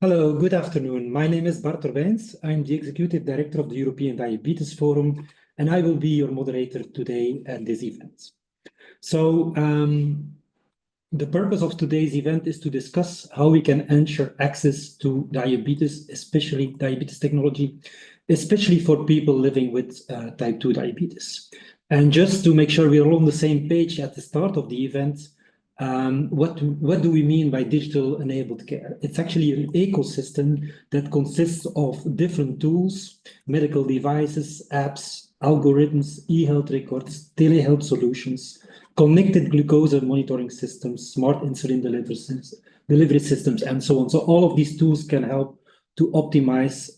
Hello, good afternoon. My name is Bart Wijns. I'm the Executive Director of the European Diabetes Forum, and I will be your moderator today at this event. So, the purpose of today's event is to discuss how we can ensure access to diabetes, especially diabetes technology, especially for people living with type 2 diabetes. And just to make sure we're all on the same page at the start of the event, what do we mean by digital enabled care? It's actually an ecosystem that consists of different tools, medical devices, apps, algorithms, e-health records, telehealth solutions, connected glucose monitoring systems, smart insulin delivery systems, and so on. So all of these tools can help to optimize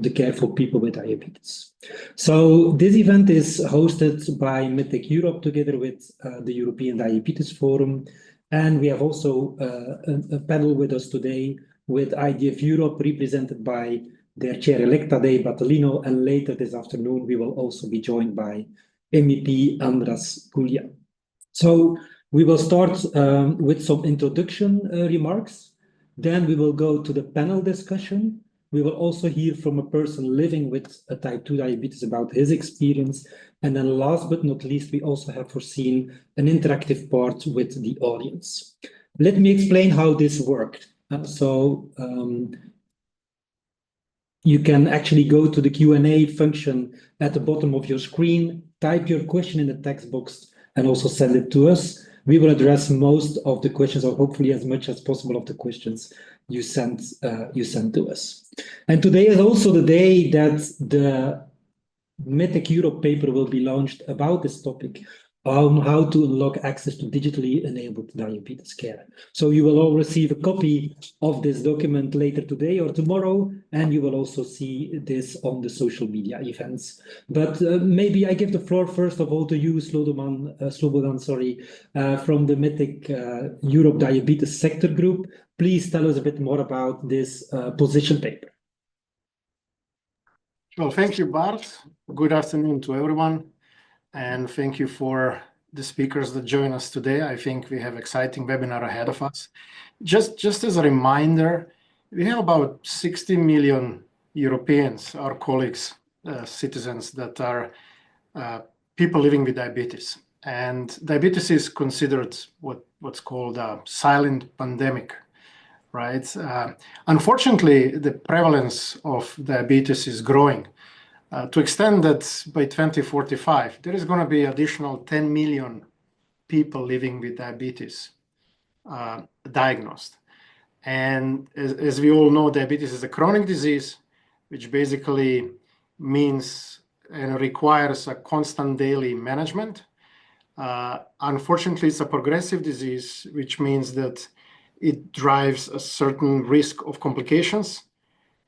the care for people with diabetes. So this event is hosted by MedTech Europe together with the European Diabetes Forum. And we have also a panel with us today with IDF Europe, represented by their chair-elect Tadej Battellino. And later this afternoon, we will also be joined by MEP András Kulja. So we will start with some introduction remarks. Then we will go to the panel discussion. We will also hear from a person living with a type 2 diabetes about his experience. And then last but not least, we also have foreseen an interactive part with the audience. Let me explain how this worked. You can actually go to the Q&A function at the bottom of your screen, type your question in the text box, and also send it to us. We will address most of the questions, or hopefully as much as possible of the questions you sent to us. And today is also the day that the MedTech Europe paper will be launched about this topic on how to unlock access to digitally enabled diabetes care. So you will all receive a copy of this document later today or tomorrow, and you will also see this on the social media events. But maybe I give the floor first of all to you, Slobodan, from the MedTech Europe Diabetes Sector Group. Please tell us a bit more about this position paper. Well, thank you, Bart. Good afternoon to everyone. And thank you for the speakers that join us today. I think we have an exciting webinar ahead of us. Just as a reminder, we have about 60 million Europeans, our colleagues, citizens that are people living with diabetes. And diabetes is considered what's called a silent pandemic, right? Unfortunately, the prevalence of diabetes is growing. To extend that by 2045, there is going to be additional 10 million people living with diabetes diagnosed. And as we all know, diabetes is a chronic disease, which basically means and requires a constant daily management. Unfortunately, it's a progressive disease, which means that it drives a certain risk of complications,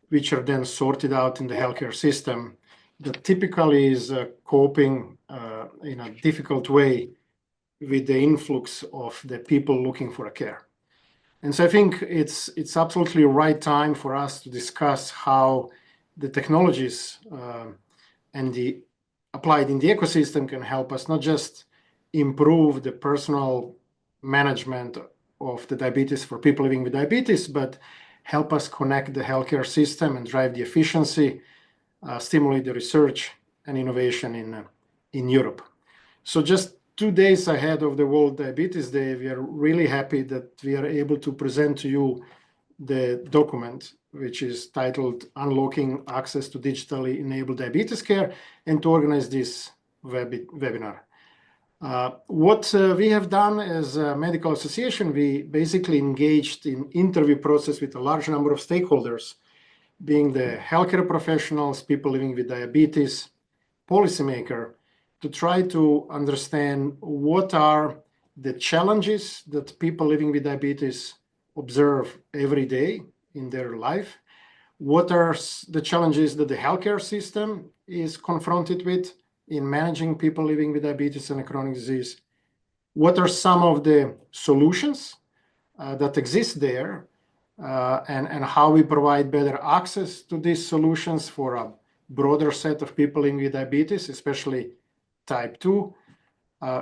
which are then sorted out in the healthcare system. That typically is coping in a difficult way with the influx of the people looking for a care. And so I think it's absolutely the right time for us to discuss how the technologies and the applied in the ecosystem can help us not just improve the personal management of the diabetes for people living with diabetes, but help us connect the healthcare system and drive the efficiency, stimulate the research and innovation in Europe. So just 2 days ahead of the World Diabetes Day, we are really happy that we are able to present to you the document, which is titled Unlocking Access to Digitally Enabled Diabetes Care, and to organize this webinar. What we have done as a medical association, we basically engaged in interview process with a large number of stakeholders, being the healthcare professionals, people living with diabetes, policymakers, to try to understand what are the challenges that people living with diabetes observe every day in their life, what are the challenges that the healthcare system is confronted with in managing people living with diabetes and a chronic disease, what are some of the solutions that exist there, and how we provide better access to these solutions for a broader set of people living with diabetes, especially type 2,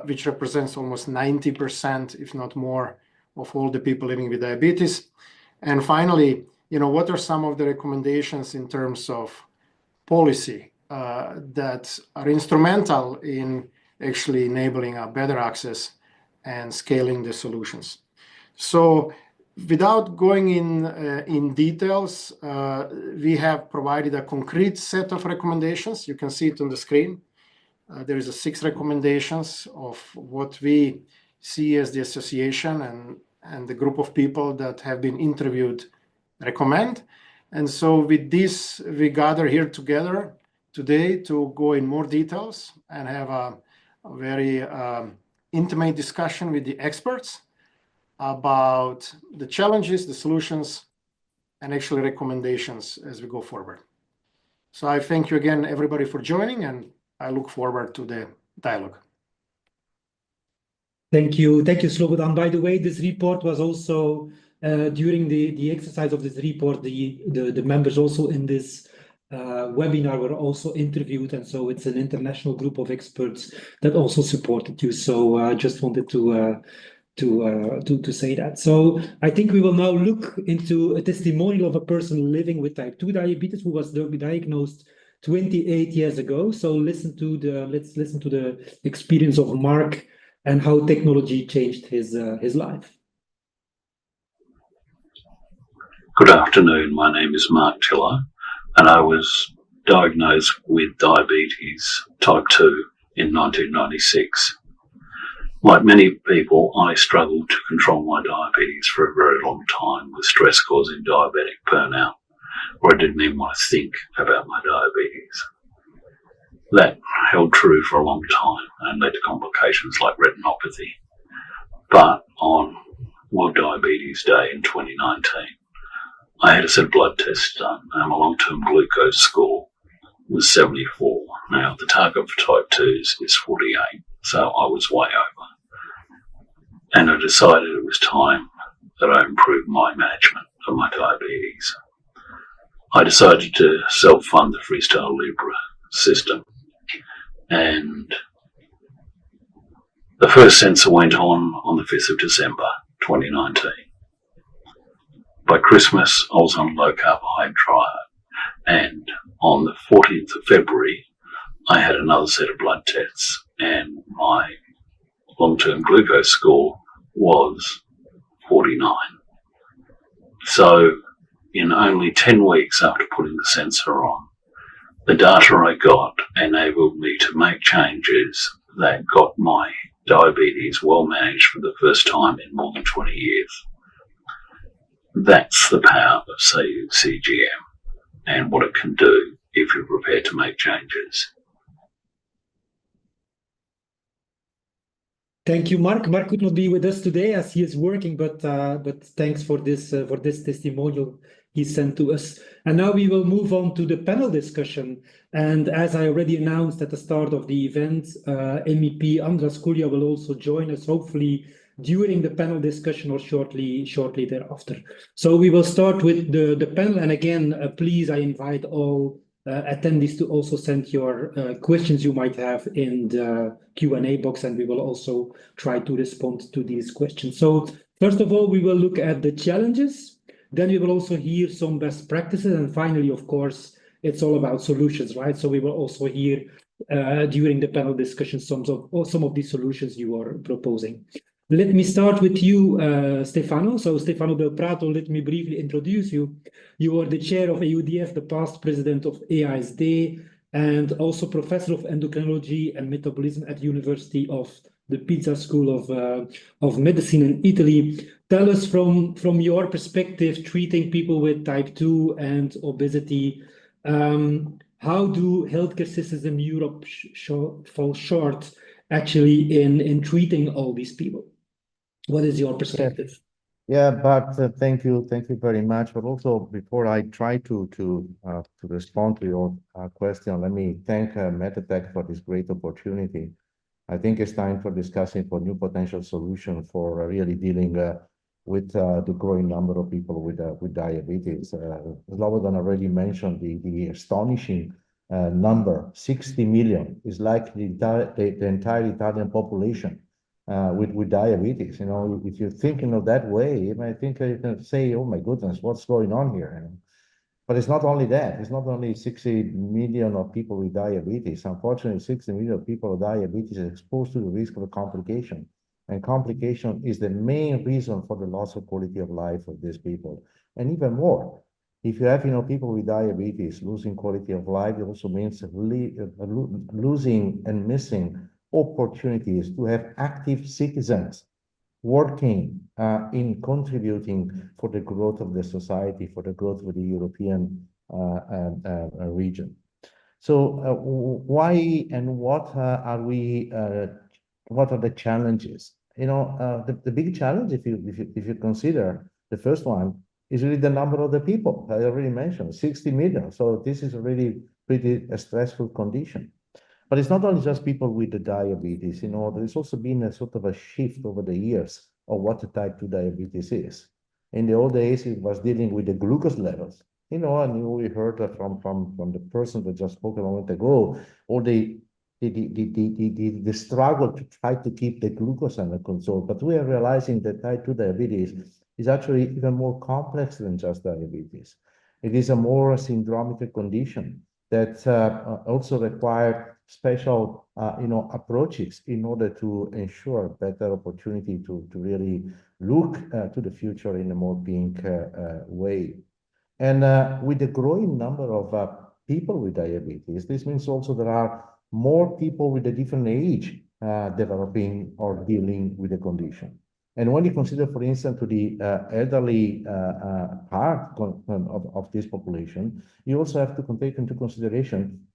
which represents almost 90%, if not more, of all the people living with diabetes. And finally, what are some of the recommendations in terms of policy that are instrumental in actually enabling a better access and scaling the solutions. So without going in details, we have provided a concrete set of recommendations. You can see it on the screen. There is 6 recommendations of what we see as the association and the group of people that have been interviewed recommend. And so with this, we gather here together today to go in more details and have a very intimate discussion with the experts about the challenges, the solutions, and actually recommendations as we go forward. So I thank you again, everybody, for joining, and I look forward to the dialogue. Thank you, Slobodan. By the way, this report was also during the exercise of this report, the members also in this webinar were also interviewed, and so it's an international group of experts that also supported you. So I just wanted to say that. So I think we will now look into a testimonial of a person living with type 2 diabetes who was diagnosed 28 years ago. So let's listen to the experience of Mark and how technology changed his life. Good afternoon. My name is Mark Tiller, and I was diagnosed with diabetes type 2 in 1996. Like many people, I struggled to control my diabetes for a very long time, with stress causing diabetic burnout, where I didn't even want to think about my diabetes. That held true for a long time and led to complications like retinopathy. But on World Diabetes Day in 2019, I had a set of blood tests done, and my long-term glucose score was 74. Now, the target for type 2s is 48, so I was way over. And I decided it was time that I improved my management of my diabetes. I decided to self-fund the Freestyle Libre system, and the first sensor went on the 5th of December 2019. By Christmas, I was on low carbohydrate diet, and on the 14th of February, I had another set of blood tests, and my long-term glucose score was 49. So in only 10 weeks after putting the sensor on, the data I got enabled me to make changes that got my diabetes well managed for the first time in more than 20 years. That's the power of CGM and what it can do if you're prepared to make changes. Thank you, Mark. Mark could not be with us today as he is working, but thanks for this testimonial he sent to us. And now we will move on to the panel discussion. And as I already announced at the start of the event, MEP András Kulja will also join us, hopefully during the panel discussion or shortly thereafter. So we will start with the panel. And again, please, I invite all attendees to also send your questions you might have in the Q&A box, and we will also try to respond to these questions. So first of all, we will look at the challenges. Then we will also hear some best practices. And finally, of course, it's all about solutions, right? So we will also hear during the panel discussion some of these solutions you are proposing. Let me start with you, Stefano. So Stefano del Prato, let me briefly introduce you. You are the chair of AUDF, the past president of AISD, and also professor of endocrinology and metabolism at University of the Pizza School of Medicine in Italy. Tell us from your perspective, treating people with type 2 and obesity, how do healthcare systems in Europe fall short actually in treating all these people? What is your perspective? Yeah, Bart, thank you very much. But also, before I try to respond to your question, let me thank MedTech for this great opportunity. I think it's time for discussing for new potential solutions for really dealing with the growing number of people with diabetes. Slobodan already mentioned the astonishing number, 60 million, is like the entire Italian population. with diabetes. If you're thinking of that way, I think you can say, "Oh my goodness, what's going on here?" But it's not only that. It's not only 60 million of people with diabetes. Unfortunately, 60 million of people with diabetes are exposed to the risk of a complication. And complication is the main reason for the loss of quality of life of these people. And even more, if you have people with diabetes losing quality of life, it also means losing and missing opportunities to have active citizens working in contributing for the growth of the society, for the growth of the European region. So why and what are the challenges? The big challenge, if you consider the first one, is really the number of the people. I already mentioned 60 million. So this is already pretty a stressful condition. But it's not only just people with the diabetes, there's also been a sort of a shift over the years of what the type 2 diabetes is. In the old days, it was dealing with the glucose levels, and we heard from the person that just spoke a moment ago, or the struggle to try to keep the glucose under control. But we are realizing that type 2 diabetes is actually even more complex than just diabetes. It is a more syndromic condition that also require special, approaches in order to ensure better opportunity to really look to the future in a more pink way. And with the growing number of people with diabetes, this means also there are more people with a different age developing or dealing with the condition. And when you consider, for instance, to the elderly part of this population, you also have to take into consideration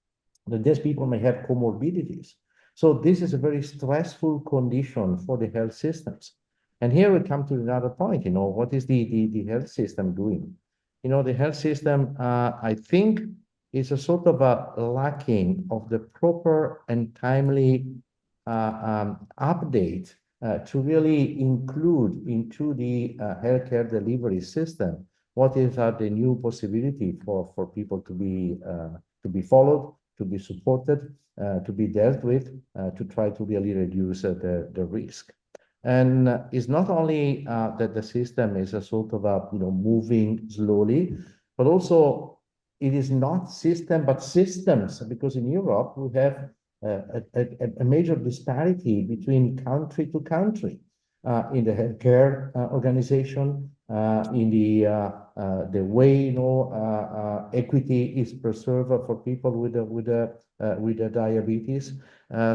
that these people may have comorbidities. So this is a very stressful condition for the health systems. And here we come to another point, what is the health system doing? The health system, I think, is a sort of a lacking of the proper and timely update to really include into the healthcare delivery system what is the new possibility for people to be followed, to be supported, to be dealt with, to try to really reduce the risk. And it's not only that the system is a sort of moving slowly, but also it is not system but systems, because in Europe we have a major disparity between country to country in the healthcare organization, in the way equity is preserved for people with the diabetes.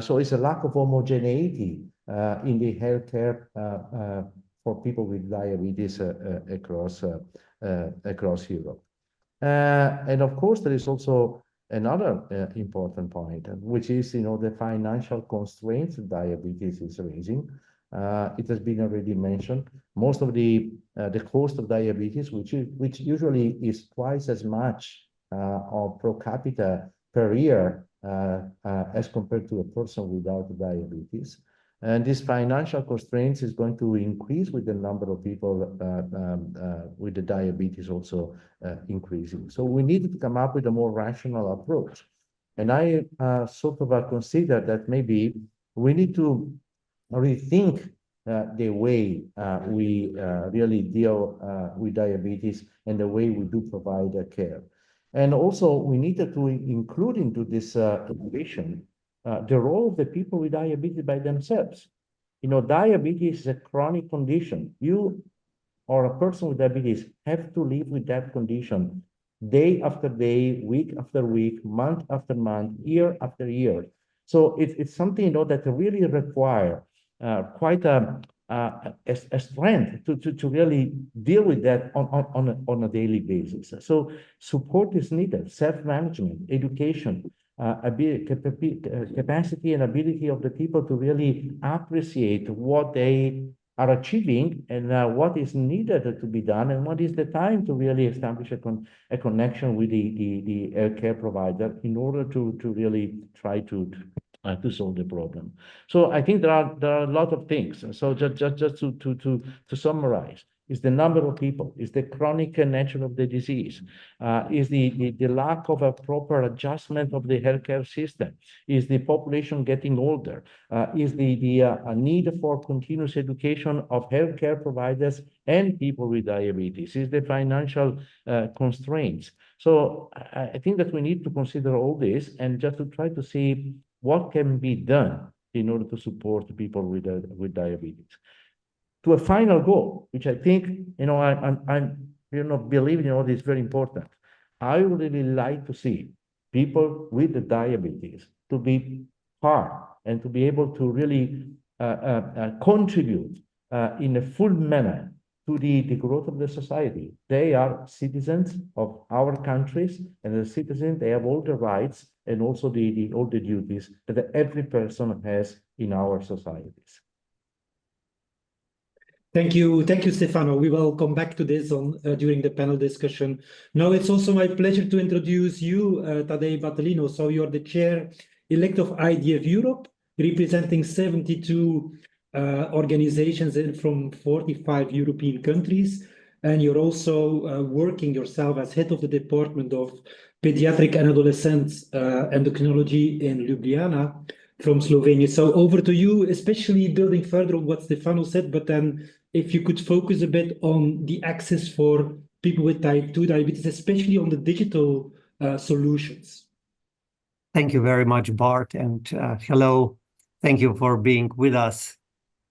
So it's a lack of homogeneity in the healthcare for people with diabetes across Europe. And of course, there is also another important point, which is the financial constraints diabetes is raising. It has been already mentioned. Most of the cost of diabetes, which usually is twice as much of per capita per year as compared to a person without diabetes. And this financial constraints is going to increase with the number of people with the diabetes also increasing. So we need to come up with a more rational approach. And I sort of consider that maybe we need to rethink the way we really deal with diabetes and the way we do provide care. And also we needed to include into this equation the role of the people with diabetes by themselves. Diabetes is a chronic condition. You or a person with diabetes have to live with that condition day after day, week after week, month after month, year after year. So it's something that really require quite a strength to really deal with that on a daily basis. So support is needed, self-management, education, capacity and ability of the people to really appreciate what they are achieving and what is needed to be done and what is the time to really establish a connection with the care provider in order to really try to solve the problem. So I think there are a lot of things. So just to summarize, is the number of people, is the chronic nature of the disease, is the lack of a proper adjustment of the healthcare system, is the population getting older, is the need for continuous education of healthcare providers and people with diabetes, is the financial constraints. So I think that we need to consider all this and just to try to see what can be done in order to support people with diabetes. To a final goal, which I think, I'm believing is very important. I would really like to see people with the diabetes to be part and to be able to really contribute in a full manner to the growth of the society. They are citizens of our countries, and as citizens, they have all the rights and also all the duties that every person has in our societies. Thank you, Stefano. We will come back to this during the panel discussion. Now it's also my pleasure to introduce you, Tadej Battellino. So you're the chair-elect of IDF Europe, representing 72 organizations from 45 European countries. And you're also working yourself as head of the Department of Pediatric and Adolescent Endocrinology in Ljubljana from Slovenia. So over to you, especially building further on what Stefano said, but then if you could focus a bit on the access for people with type 2 diabetes, especially on the digital solutions. Thank you very much, Bart, and hello. Thank you for being with us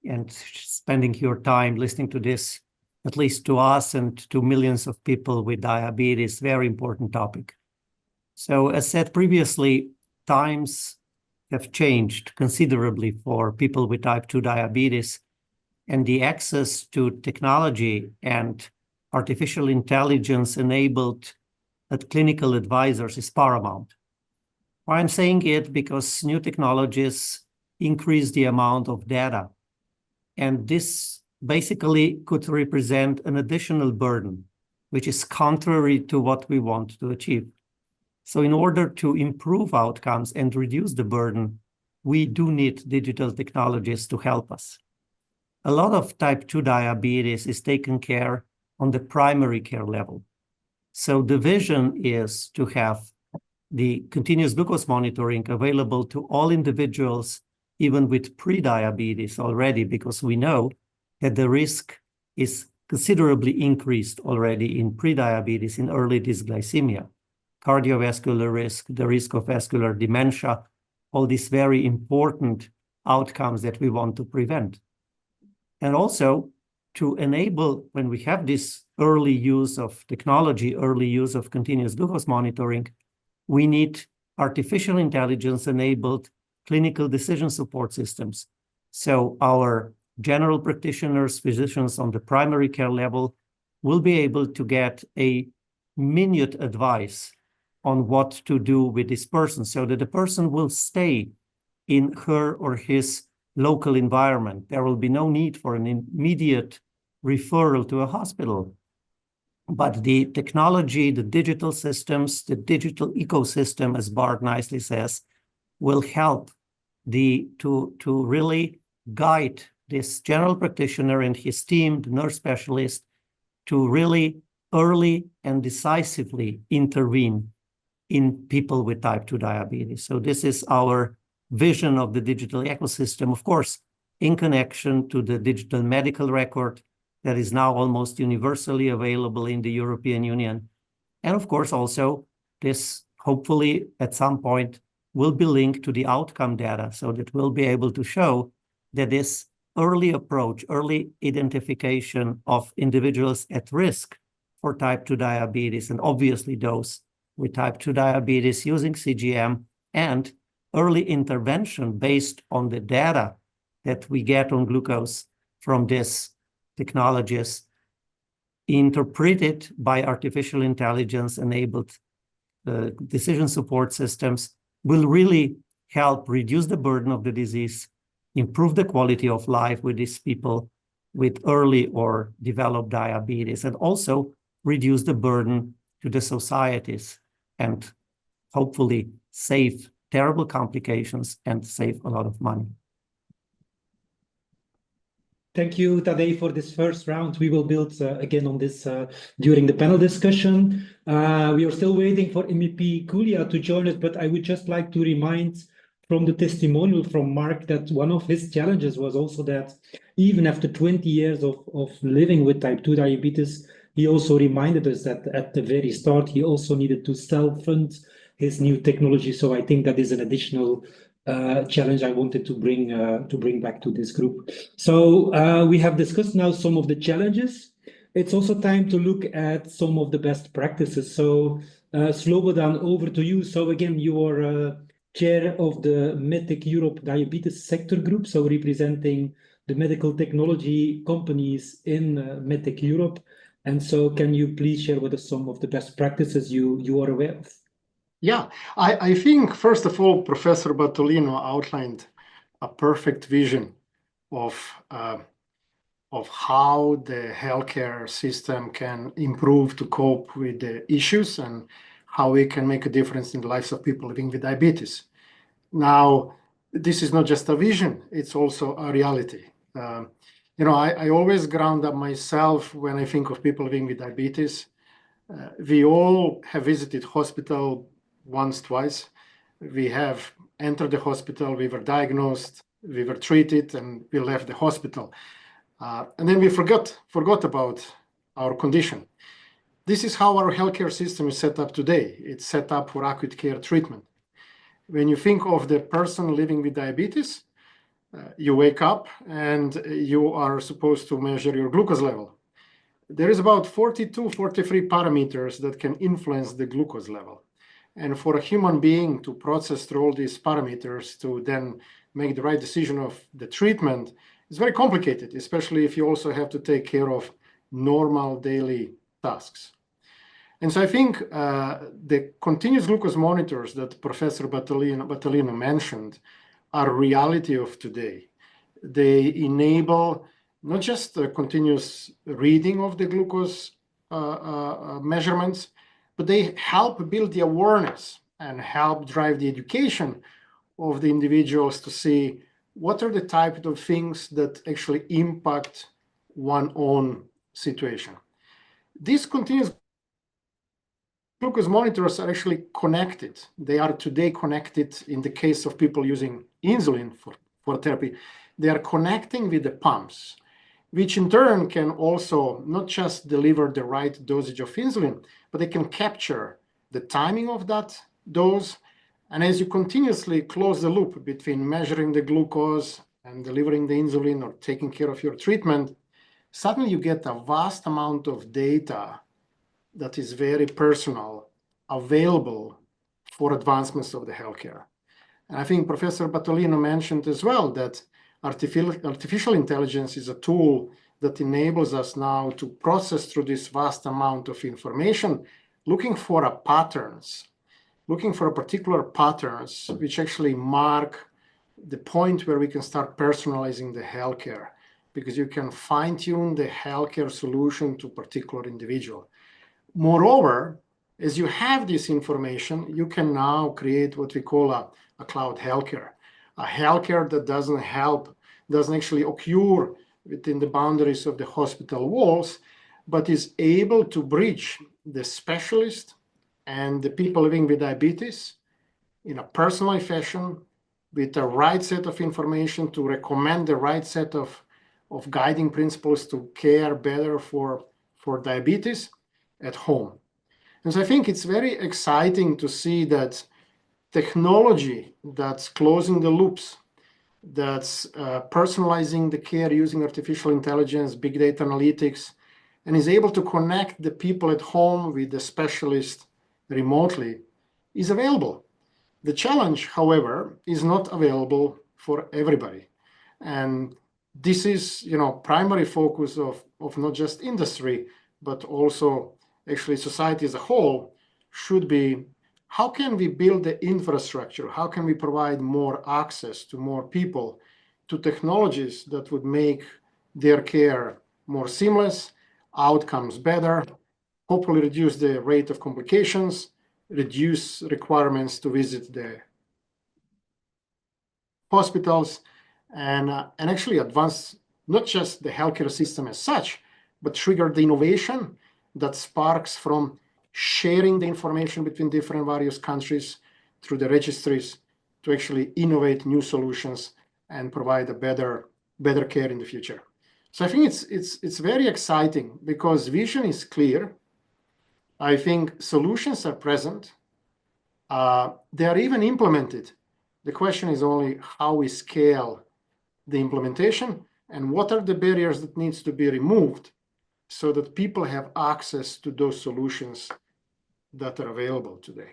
and spending your time listening to this, at least to us and to millions of people with diabetes, very important topic. So as said previously, times have changed considerably for people with type 2 diabetes, and the access to technology and artificial intelligence enabled clinical advisors is paramount. Why I'm saying it? Because new technologies increase the amount of data, and this basically could represent an additional burden, which is contrary to what we want to achieve. So in order to improve outcomes and reduce the burden, we do need digital technologies to help us. A lot of type 2 diabetes is taken care on the primary care level. So the vision is to have the continuous glucose monitoring available to all individuals, even with pre-diabetes already, because we know that the risk is considerably increased already in pre-diabetes, in early dysglycemia, cardiovascular risk, the risk of vascular dementia, all these very important outcomes that we want to prevent. And also to enable, when we have this early use of technology, early use of continuous glucose monitoring, we need artificial intelligence-enabled clinical decision support systems. So our general practitioners, physicians on the primary care level will be able to get a minute advice on what to do with this person so that the person will stay in her or his local environment. There will be no need for an immediate referral to a hospital. But the technology, the digital systems, the digital ecosystem, as Bart nicely says, will help to really guide this general practitioner and his team, the nurse specialist, to really early and decisively intervene in people with type 2 diabetes. So this is our vision of the digital ecosystem, of course, in connection to the digital medical record that is now almost universally available in the European Union. And of course, also this hopefully at some point will be linked to the outcome data so that we'll be able to show that this early approach, early identification of individuals at risk for type 2 diabetes, and obviously those with type 2 diabetes using CGM, and early intervention based on the data that we get on glucose from these technologies, interpreted by artificial intelligence-enabled decision support systems, will really help reduce the burden of the disease, improve the quality of life with these people with early or developed diabetes, and also reduce the burden to the societies and hopefully save terrible complications and save a lot of money. Thank you, Tadej, for this first round. We will build again on this during the panel discussion. We are still waiting for MEP Kulja to join us, but I would just like to remind from the testimonial from Mark that one of his challenges was also that even after 20 years of living with type 2 diabetes, he also reminded us that at the very start, he also needed to self-fund his new technology. So I think that is an additional challenge I wanted to bring back to this group. So we have discussed now some of the challenges. It's also time to look at some of the best practices. So Slobodan, over to you. So again, you are chair of the MedTech Europe Diabetes Sector Group, so representing the medical technology companies in MedTech Europe. And so can you please share with us some of the best practices you are aware of? Yeah, I think, first of all, Professor Battellino outlined a perfect vision of how the healthcare system can improve to cope with the issues and how we can make a difference in the lives of people living with diabetes. Now, this is not just a vision, it's also a reality. I always ground up myself when I think of people living with diabetes. We all have visited hospital once, twice. We have entered the hospital, we were diagnosed, we were treated, and we left the hospital. And then we forgot about our condition. This is how our healthcare system is set up today. It's set up for acute care treatment. When you think of the person living with diabetes, you wake up and you are supposed to measure your glucose level. There is about 42, 43 parameters that can influence the glucose level. And for a human being to process through all these parameters to then make the right decision of the treatment is very complicated, especially if you also have to take care of normal daily tasks. And so I think the continuous glucose monitors that Professor Battellino mentioned are reality of today. They enable not just the continuous reading of the glucose measurements, but they help build the awareness and help drive the education of the individuals to see what are the type of things that actually impact one's own situation. These continuous glucose monitors are actually connected. They are today connected in the case of people using insulin for therapy. They are connecting with the pumps, which in turn can also not just deliver the right dosage of insulin, but they can capture the timing of that dose. And as you continuously close the loop between measuring the glucose and delivering the insulin or taking care of your treatment, suddenly you get a vast amount of data that is very personal, available for advancements of the healthcare. And I think Professor Battellino mentioned as well that artificial intelligence is a tool that enables us now to process through this vast amount of information, looking for patterns, looking for particular patterns which actually mark the point where we can start personalizing the healthcare, because you can fine-tune the healthcare solution to a particular individual. Moreover, as you have this information, you can now create what we call a cloud healthcare, a healthcare that doesn't actually occur within the boundaries of the hospital walls, but is able to bridge the specialist and the people living with diabetes in a personalized fashion with the right set of information to recommend the right set of guiding principles to care better for diabetes at home. And so I think it's very exciting to see that technology that's closing the loops, that's personalizing the care using artificial intelligence, big data analytics, and is able to connect the people at home with the specialist remotely, is available. The challenge, however, is not available for everybody. And this is, primary focus of not just industry, but also actually society as a whole should be, how can we build the infrastructure? How can we provide more access to more people to technologies that would make their care more seamless, outcomes better, hopefully reduce the rate of complications, reduce requirements to visit the hospitals, and actually advance not just the healthcare system as such, but trigger the innovation that sparks from sharing the information between different various countries through the registries to actually innovate new solutions and provide a better care in the future. So I think it's very exciting because vision is clear. I think solutions are present. They are even implemented. The question is only how we scale the implementation and what are the barriers that needs to be removed so that people have access to those solutions that are available today.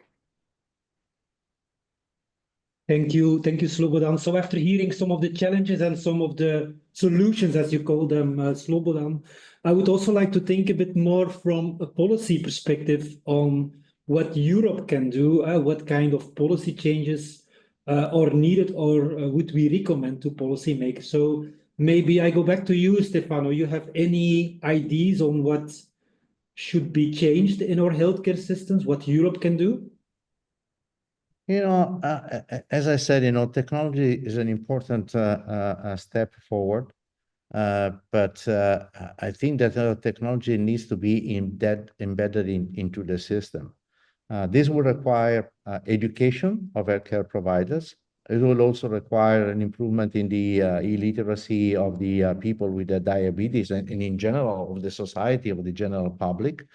Thank you, Slobodan. So after hearing some of the challenges and some of the solutions, as you call them, Slobodan, I would also like to think a bit more from a policy perspective on what Europe can do, what kind of policy changes are needed or would we recommend to policymakers. So maybe I go back to you, Stefano. You have any ideas on what should be changed in our healthcare systems, what Europe can do? As I said, technology is an important step forward, but I think that technology needs to be embedded into the system. This will require education of healthcare providers. It will also require an improvement in the illiteracy of the people with diabetes and in general of the society, of the general public,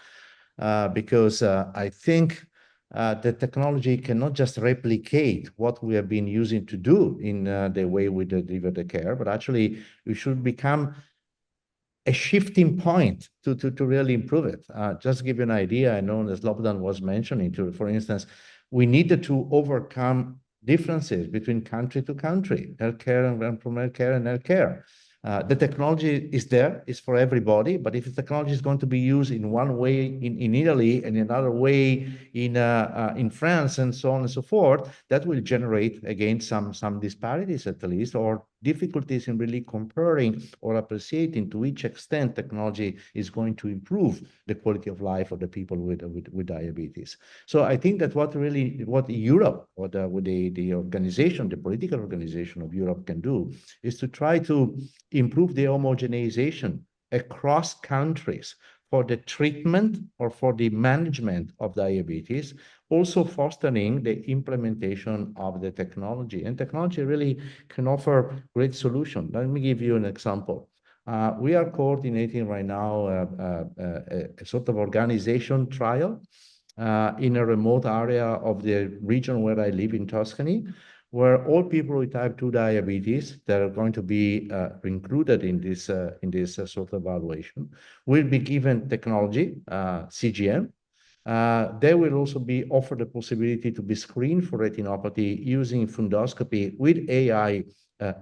because I think the technology cannot just replicate what we have been using to do in the way we deliver the care, but actually we should become a shifting point to really improve it. Just to give you an idea, I know as Slobodan was mentioning, for instance, we needed to overcome differences between country to country, healthcare and primary care and healthcare. The technology is there, it's for everybody, but if the technology is going to be used in one way in Italy and another way in France and so on and so forth, that will generate again some disparities at least, or difficulties in really comparing or appreciating to which extent technology is going to improve the quality of life of the people with diabetes. So I think that what Europe or the organization, the political organization of Europe can do is to try to improve the homogenization across countries for the treatment or for the management of diabetes, also fostering the implementation of the technology. And technology really can offer great solutions. Let me give you an example. We are coordinating right now a sort of organization trial in a remote area of the region where I live in Tuscany, where all people with type 2 diabetes that are going to be included in this sort of evaluation will be given technology, CGM. They will also be offered the possibility to be screened for retinopathy using fundoscopy with AI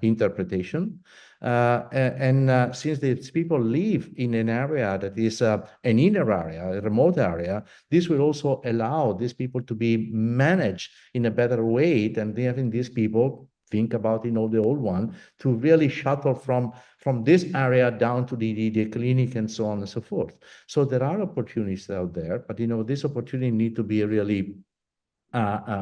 interpretation. Since these people live in an area that is an inner area, a remote area, this will also allow these people to be managed in a better way than having these people think about, the old one, to really shuttle from this area down to the clinic and so on and so forth. So there are opportunities out there, but this opportunity need to be really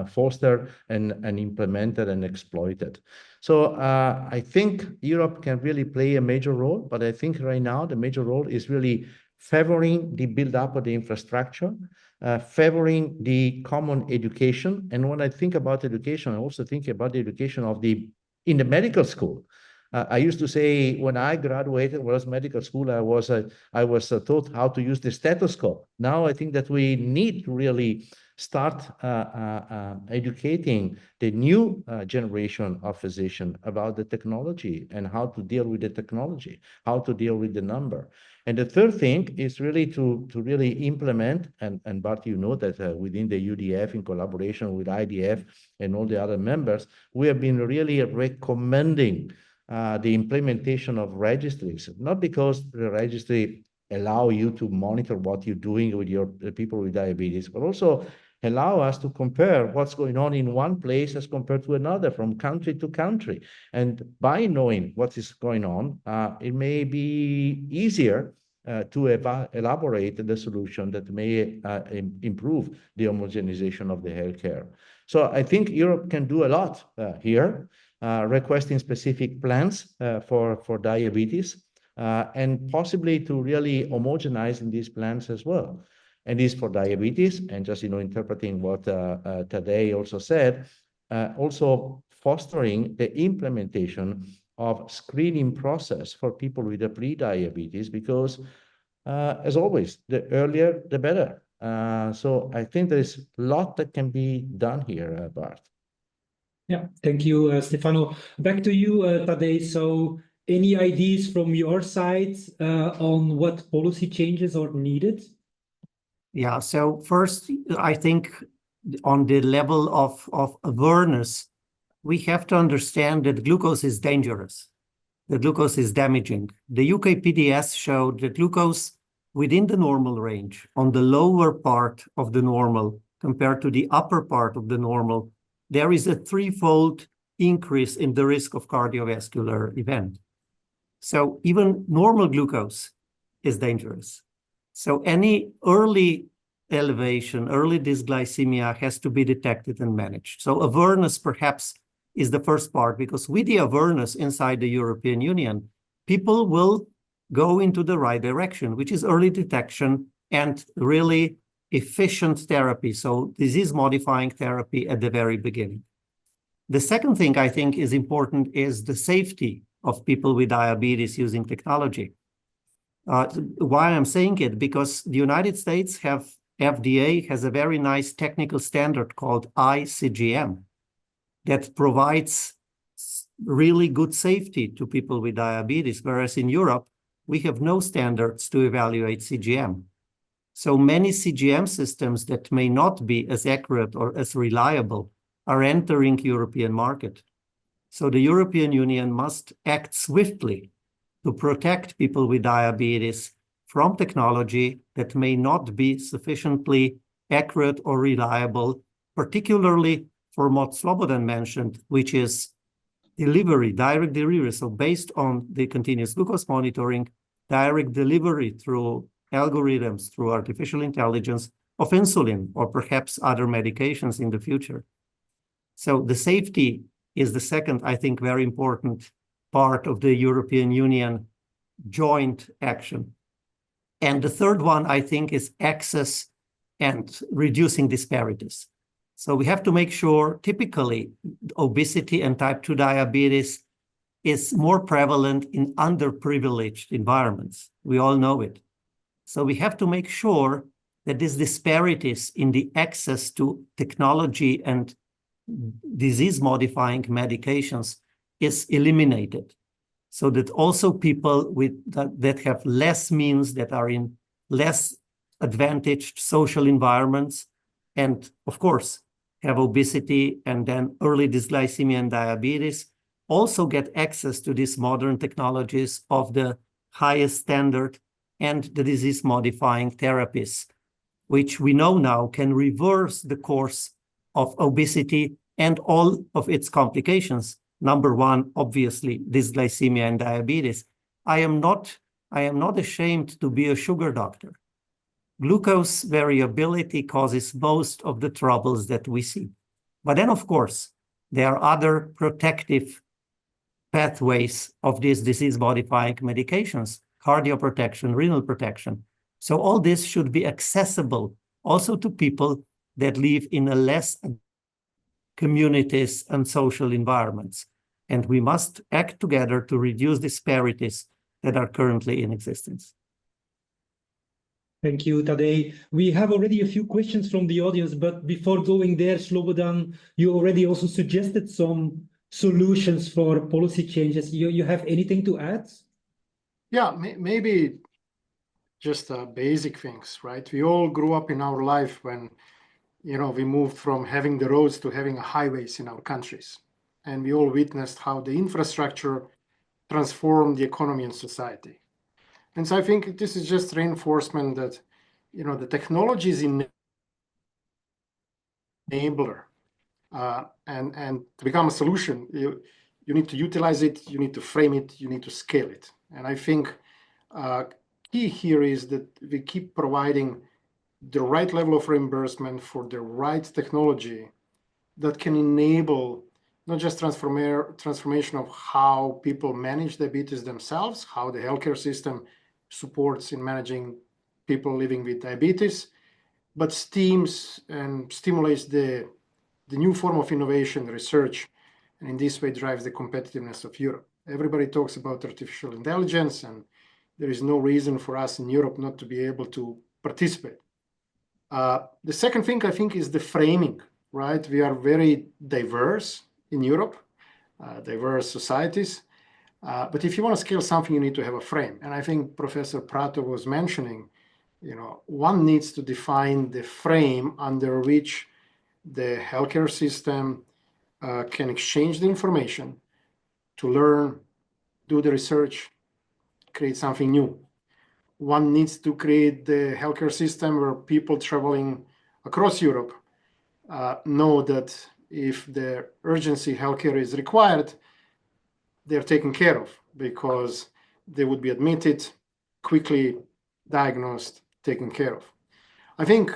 fostered and implemented and exploited. So I think Europe can really play a major role, but I think right now the major role is really favoring the build-up of the infrastructure, favoring the common education. And when I think about education, I also think about the education in the medical school. I used to say when I graduated, was medical school, I was taught how to use the stethoscope. Now I think that we need to really start educating the new generation of physicians about the technology and how to deal with the technology, how to deal with the number. And the third thing is really to really implement, and Bart, that within the UDF in collaboration with IDF and all the other members, we have been really recommending the implementation of registries, not because the registry allow you to monitor what you're doing with your people with diabetes, but also allow us to compare what's going on in one place as compared to another, from country to country. And by knowing what is going on, it may be easier to elaborate the solution that may improve the homogenization of the healthcare. So I think Europe can do a lot here, requesting specific plans for diabetes, and possibly to really homogenize in these plans as well. And this for diabetes, and just, interpreting what Tadej also said, also fostering the implementation of screening process for people with a pre-diabetes, because as always, the earlier, the better. So I think there is a lot that can be done here, Bart. Yeah, thank you, Stefano. Back to you, Tadej. So any ideas from your side on what policy changes are needed? Yeah, so first, I think on the level of awareness, we have to understand that glucose is dangerous, that glucose is damaging. The UK PDS showed that glucose within the normal range, on the lower part of the normal compared to the upper part of the normal, there is a threefold increase in the risk of cardiovascular event. So even normal glucose is dangerous. So any early elevation, early dysglycemia has to be detected and managed. So awareness perhaps is the first part, because with the awareness inside the European Union, people will go into the right direction, which is early detection and really efficient therapy. So disease-modifying therapy at the very beginning. The second thing I think is important is the safety of people with diabetes using technology. Why I'm saying it? Because the United States FDA has a very nice technical standard called iCGM that provides really good safety to people with diabetes, whereas in Europe, we have no standards to evaluate CGM. So many CGM systems that may not be as accurate or as reliable are entering European market. So the European Union must act swiftly to protect people with diabetes from technology that may not be sufficiently accurate or reliable, particularly for what Slobodan mentioned, which is delivery, direct delivery. So based on the continuous glucose monitoring, direct delivery through algorithms, through artificial intelligence of insulin or perhaps other medications in the future. So the safety is the second, I think, very important part of the European Union joint action. And the third one, I think, is access and reducing disparities. So we have to make sure, typically, obesity and type 2 diabetes is more prevalent in underprivileged environments. We all know it. So we have to make sure that these disparities in the access to technology and disease-modifying medications is eliminated, so that also people with that have less means, that are in less advantaged social environments, and of course have obesity and then early dysglycemia and diabetes, also get access to these modern technologies of the highest standard and the disease-modifying therapies, which we know now can reverse the course of obesity and all of its complications. Number one, obviously, dysglycemia and diabetes. I am not ashamed to be a sugar doctor. Glucose variability causes most of the troubles that we see. But then, of course, there are other protective pathways of these disease-modifying medications, cardioprotection, renal protection. So all this should be accessible also to people that live in a less communities and social environments. And we must act together to reduce disparities that are currently in existence. Thank you, Tadej. We have already a few questions from the audience, but before going there, Slobodan, you already also suggested some solutions for policy changes. You have anything to add? Yeah, maybe just basic things, right? We all grew up in our life when, we moved from having the roads to having highways in our countries. And we all witnessed how the infrastructure transformed the economy and society. And so I think this is just reinforcement that, the technology is an enabler. And to become a solution, you need to utilize it, you need to frame it, you need to scale it. And I think key here is that we keep providing the right level of reimbursement for the right technology that can enable not just transformation of how people manage diabetes themselves, how the healthcare system supports in managing people living with diabetes, but stimulates the new form of innovation, research, and in this way drives the competitiveness of Europe. Everybody talks about artificial intelligence, and there is no reason for us in Europe not to be able to participate. The second thing I think is the framing, right? We are very diverse in Europe, diverse societies. But if you want to scale something, you need to have a frame. And I think Professor Prato was mentioning, one needs to define the frame under which the healthcare system can exchange the information to learn, do the research, create something new. One needs to create the healthcare system where people traveling across Europe know that if the urgency healthcare is required, they're taken care of because they would be admitted, quickly diagnosed, taken care of. I think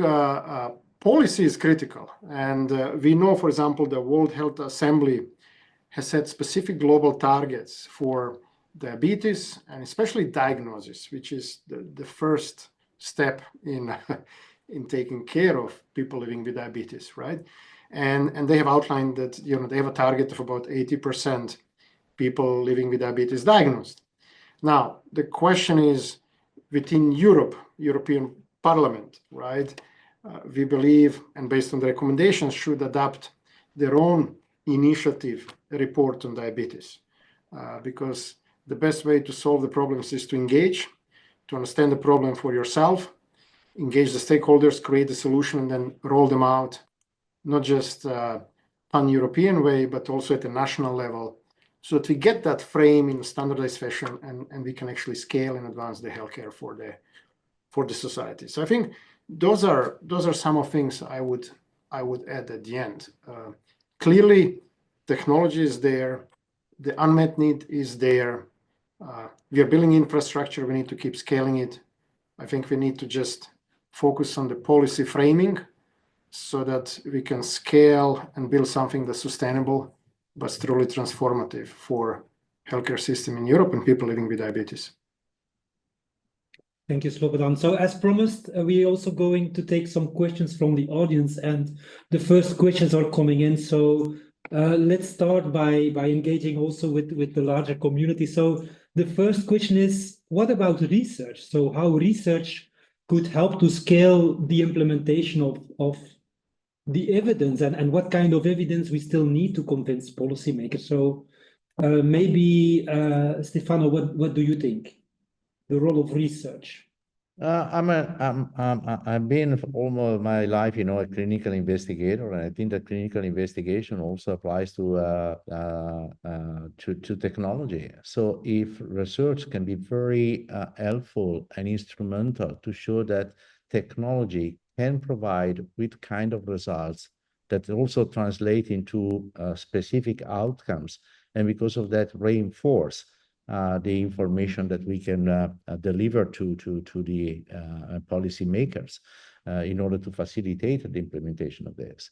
policy is critical. And we know, for example, the World Health Assembly has set specific global targets for diabetes and especially diagnosis, which is the first step in taking care of people living with diabetes, right? And they have outlined that they have a target of about 80% people living with diabetes diagnosed. Now, the question is within European Parliament, right? We believe, and based on the recommendations, should adopt their own initiative report on diabetes, because the best way to solve the problems is to engage, to understand the problem for yourself, engage the stakeholders, create the solution, and then roll them out, not just pan-European way, but also at the national level, so that we get that frame in a standardized fashion, and we can actually scale and advance the healthcare for the society. So I think those are some of things I would add at the end. Clearly, technology is there, the unmet need is there. We are building infrastructure. We need to keep scaling it. I think we need to just focus on the policy framing so that we can scale and build something that's sustainable but truly transformative for healthcare system in Europe and people living with diabetes. Thank you, Slobodan. So as promised, we're also going to take some questions from the audience, and the first questions are coming in. So let's start by engaging also with the larger community. So the first question is, what about research? So how research could help to scale the implementation of the evidence, and what kind of evidence we still need to convince policymakers? So maybe, Stefano, what do you think? The role of research. I've been almost my life, a clinical investigator, and I think that clinical investigation also applies to technology. So if research can be very helpful and instrumental to show that technology can provide with kind of results that also translate into specific outcomes, and because of that reinforce the information that we can deliver to the policymakers in order to facilitate the implementation of this.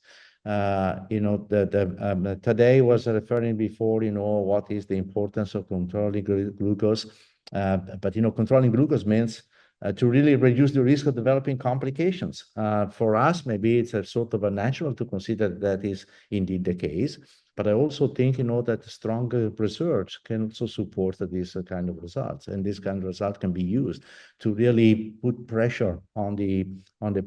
Tadej was referring before, what is the importance of controlling glucose. But controlling glucose means to really reduce the risk of developing complications. For us, maybe it's a sort of a natural to consider that is indeed the case. But I also think, that stronger research can also support this kind of results, and this kind of result can be used to really put pressure on the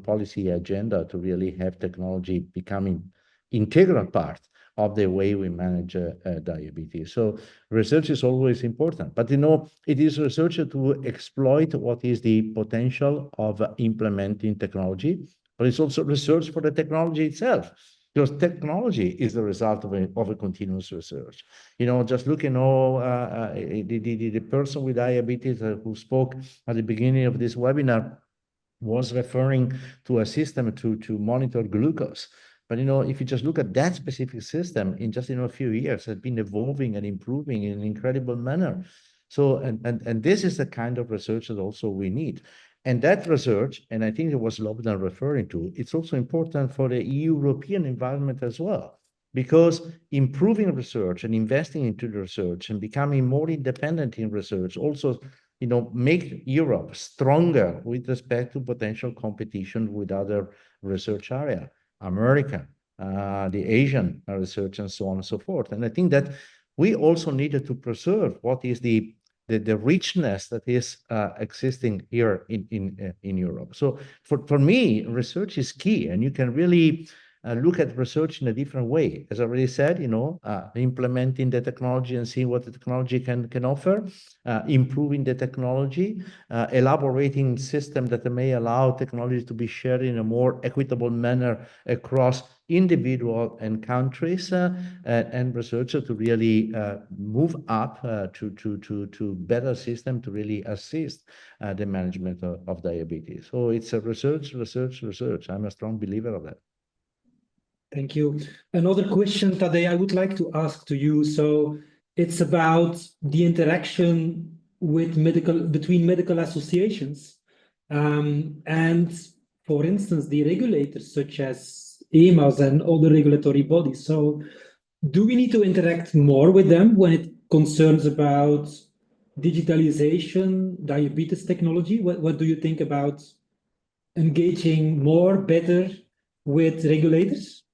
policy agenda to really have technology becoming integral part of the way we manage diabetes. So research is always important, but it is research to exploit what is the potential of implementing technology, but it's also research for the technology itself. Because technology is the result of a continuous research. Just looking the person with diabetes who spoke at the beginning of this webinar was referring to a system to monitor glucose. But if you just look at that specific system, in just a few years, has been evolving and improving in an incredible manner. So and this is the kind of research that also we need. And that research, and I think it was Slobodan referring to, it's also important for the European environment as well. because improving research and investing into the research and becoming more independent in research also, make Europe stronger with respect to potential competition with other research area, America, the Asian research, and so on and so forth. And I think that we also needed to preserve what is the richness that is existing here in Europe. So for me, research is key, and you can really look at research in a different way. As I already said, implementing the technology and seeing what the technology can offer, improving the technology, elaborating systems that may allow technology to be shared in a more equitable manner across individual and countries, and researchers to really move up to better system to really assist the management of diabetes. So it's a research. I'm a strong believer of that. Thank you. Another question, Tadej, I would like to ask to you. So it's about the interaction between medical associations and, for instance, the regulators such as EMAs and other regulatory bodies. So do we need to interact more with them when it concerns about digitalization, diabetes technology? What do you think about engaging more, better with regulators?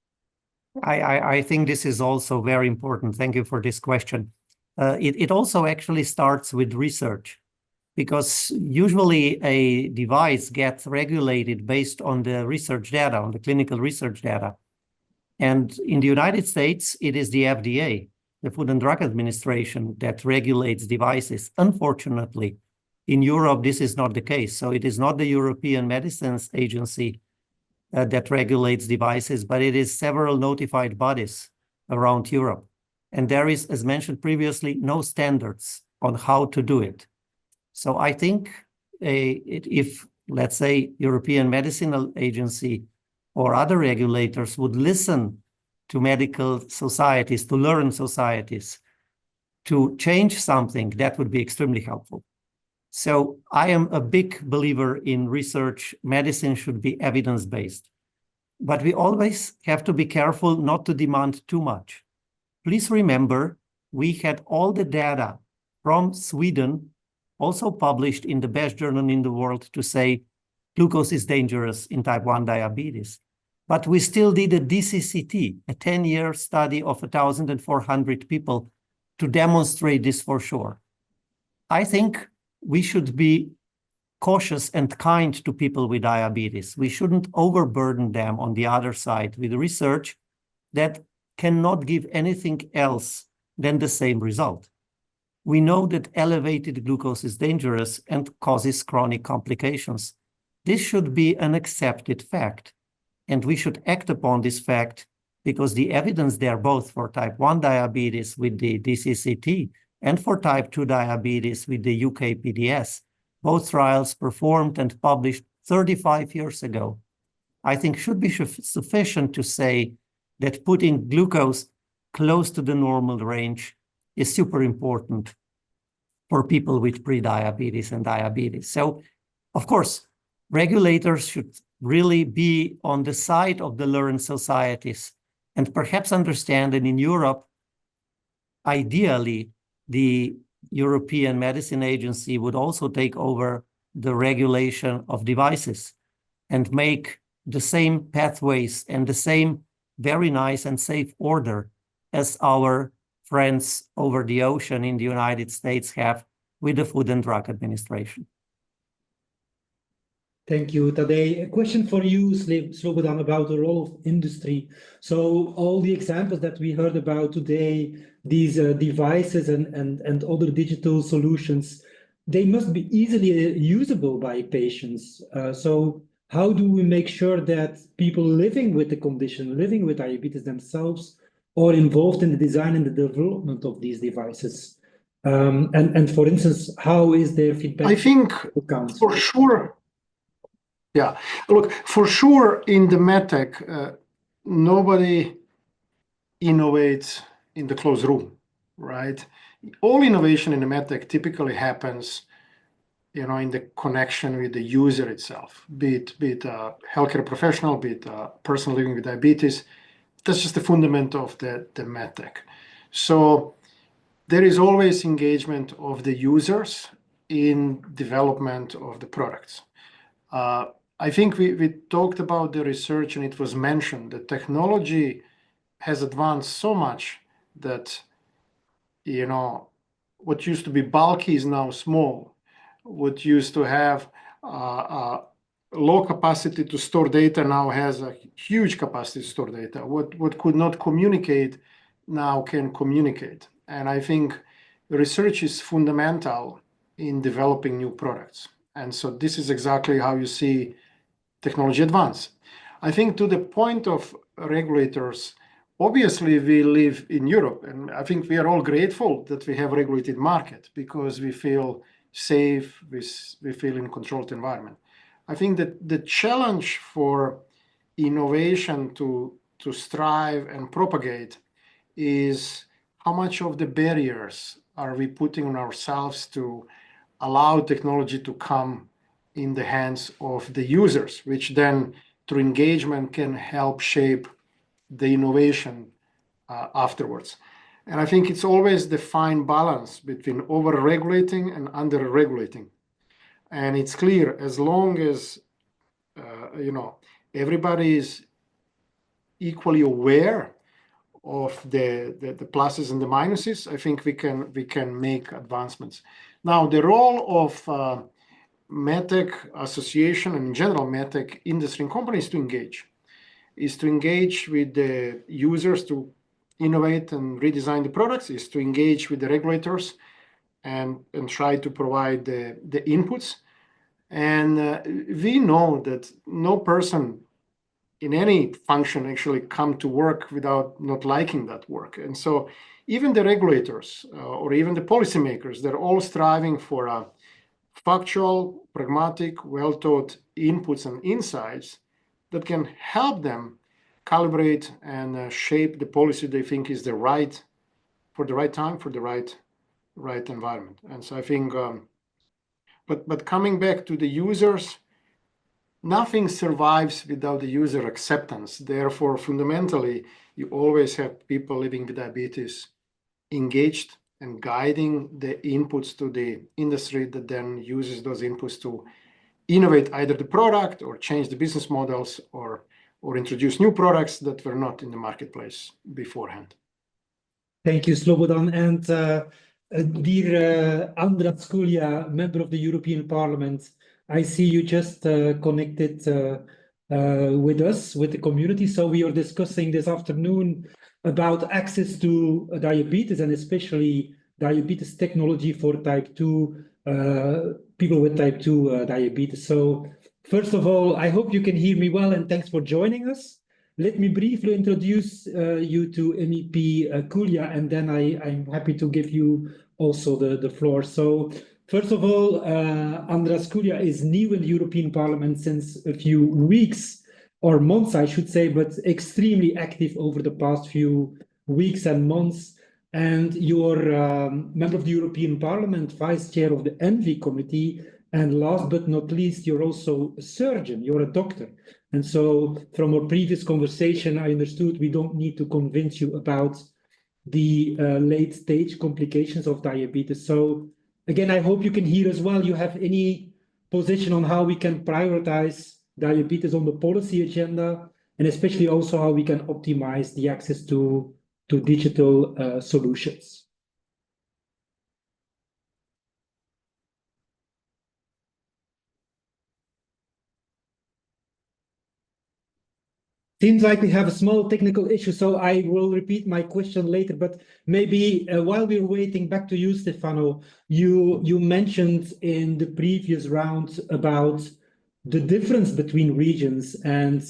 I think this is also very important. Thank you for this question. It also actually starts with research, because usually a device gets regulated based on the research data, on the clinical research data. And in the United States, it is the FDA, the Food and Drug Administration, that regulates devices. Unfortunately, in Europe, this is not the case. So it is not the European Medicines Agency that regulates devices, but it is several notified bodies around Europe. And there is, as mentioned previously, no standards on how to do it. So I think if, let's say, European Medicinal Agency or other regulators would listen to medical societies, to learn societies, to change something, that would be extremely helpful. So I am a big believer in research. Medicine should be evidence-based. But we always have to be careful not to demand too much. Please remember, we had all the data from Sweden, also published in the best journal in the world, to say glucose is dangerous in type 1 diabetes. But we still did a DCCT, a 10-year study of 1,400 people to demonstrate this for sure. I think we should be cautious and kind to people with diabetes. We shouldn't overburden them on the other side with research that cannot give anything else than the same result. We know that elevated glucose is dangerous and causes chronic complications. This should be an accepted fact, and we should act upon this fact because the evidence there, both for type 1 diabetes with the DCCT and for type 2 diabetes with the UK PDS, both trials performed and published 35 years ago, I think should be sufficient to say that putting glucose close to the normal range is super important for people with pre-diabetes and diabetes. So, of course, regulators should really be on the side of the learned societies and perhaps understand that in Europe, ideally, the European Medicine Agency would also take over the regulation of devices and make the same pathways and the same very nice and safe order as our friends over the ocean in the United States have with the Food and Drug Administration. Thank you, Tadej. A question for you, Slobodan, about the role of industry. So all the examples that we heard about today, these devices and other digital solutions, they must be easily usable by patients. So how do we make sure that people living with the condition, living with diabetes themselves, are involved in the design and the development of these devices? And for instance, how is their feedback? I think for sure. Yeah, look, for sure in the MedTech, nobody innovates in the closed room, right? All innovation in the MedTech typically happens, in the connection with the user itself, be it a healthcare professional, be it a person living with diabetes. that's just the fundament of the MedTech. So there is always engagement of the users in development of the products. I think we talked about the research, and it was mentioned that technology has advanced so much that, you know, what used to be bulky is now small. What used to have low capacity to store data now has a huge capacity to store data. What could not communicate now can communicate. And I think research is fundamental in developing new products. And so this is exactly how you see technology advance. I think to the point of regulators, obviously we live in Europe, and I think we are all grateful that we have a regulated market because we feel safe, we feel in a controlled environment. I think that the challenge for innovation to strive and propagate is how much of the barriers are we putting on ourselves to allow technology to come in the hands of the users, which then through engagement can help shape the innovation afterwards. And I think it's always the fine balance between over-regulating and under-regulating. And it's clear, as long as everybody is equally aware of the pluses and the minuses, I think we can make advancements. Now, the role of MedTech Association and in general MedTech industry and companies is to engage with the users to innovate and redesign the products, is to engage with the regulators and try to provide the inputs. And we know that no person in any function actually come to work without not liking that work. And so even the regulators or even the policymakers, they're all striving for a factual, pragmatic, well-thought inputs and insights that can help them calibrate and shape the policy they think is the right for the right time, for the right environment. And so I think, but coming back to the users, nothing survives without the user acceptance. Therefore, fundamentally, you always have people living with diabetes engaged and guiding the inputs to the industry that then uses those inputs to innovate either the product or change the business models or introduce new products that were not in the marketplace beforehand. Thank you, Slobodan. And dear András Kulja, member of the European Parliament, I see you just connected with us, with the community. So we are discussing this afternoon about access to diabetes and especially diabetes technology for type 2, people with type 2 diabetes. So first of all, I hope you can hear me well and thanks for joining us. Let me briefly introduce you to MEP Kulja, and then I'm happy to give you also the floor. So first of all, András Kulja is new in the European Parliament since a few weeks or months, I should say, but extremely active over the past few weeks and months. And you're a member of the European Parliament, vice chair of the ENVI committee, and last but not least, you're also a surgeon, you're a doctor. And so from our previous conversation, I understood we don't need to convince you about the late stage complications of diabetes. So again, I hope you can hear as well. You have any position on how we can prioritize diabetes on the policy agenda, and especially also how we can optimize the access to digital solutions. Seems like we have a small technical issue, so I will repeat my question later, but maybe while we're waiting, back to you, Stefano, you mentioned in the previous round about the difference between regions and